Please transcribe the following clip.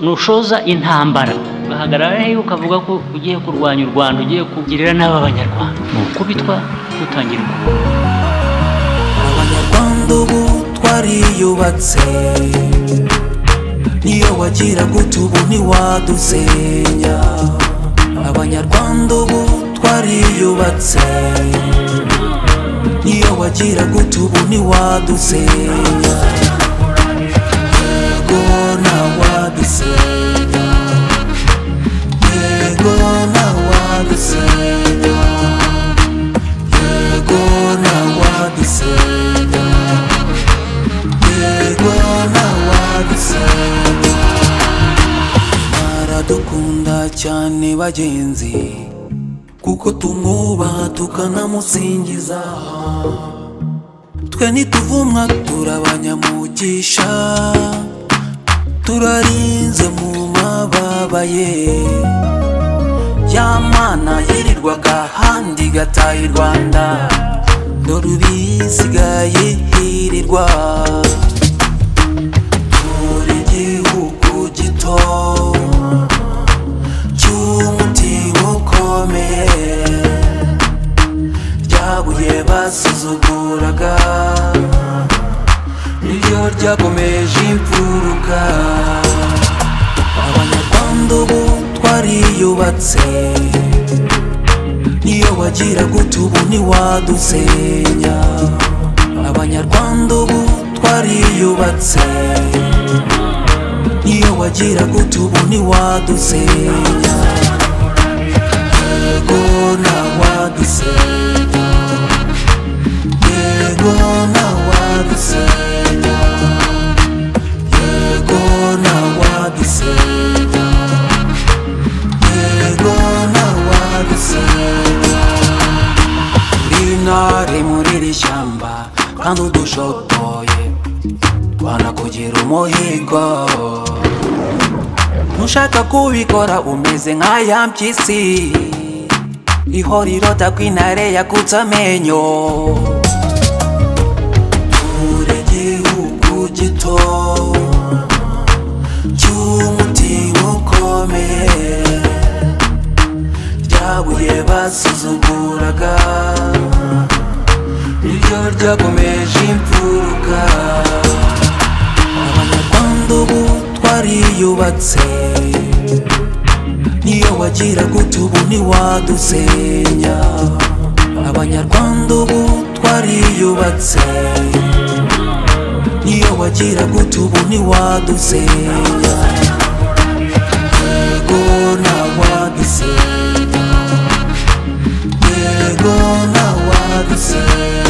nushoza intambara bahagarara he ukavuga ko ugiye kurwanya u Rwanda ugiye kugirira n'aba banyarwanda mukubitwa gutangira abanyarwanda ubu twariyubatse niyo wagira gutubu ntiwadusenya abanyarwanda ubu twariyubatse niyo wagira gutubu ntiwadusenya yego ntawadusenya yego ntawadusenya yego ntawadusenya yego ntawadusenya baradukunda cyane bagenzi kuko tumwubaha tukanamusingiza twe nituvumwa turabanyamugisha turarinze mu mababa ye Yamana yirirwaga handi gataye i Rwanda dore ubisigaye hirirwa turi igihugu gito cy'umutima ukomeye ryabuye basuzuguraga niryo ryakomeje imfuruka abanyarwanda ubu twariyubatse niyo wagira gutubu ntiwadusenya abanyarwanda ubu twariyubatse niyo wagira gutubu ntiwadusenya yego ntawadusenya yego ntawadusenya yego ntawadusenya yego ntawadusenya intare muri iri shyamba kandi udushotoye twanakugira umuhigo ntushaka kubikora umeze nk'aya mpyisi ihora irota ko intare yakutse amenyo turi igihugu gito cy'umutima ukomeye ryabuye basuzuguraga niryo ryakomeje imfuruka abanyarwanda ubu twariyubatse niyo wagira gutubu ntiwadusenya abanyarwanda ubu twariyubatse niyo wagira gutubu ntiwadusenya yego ntawadusenya yego ntawadusenya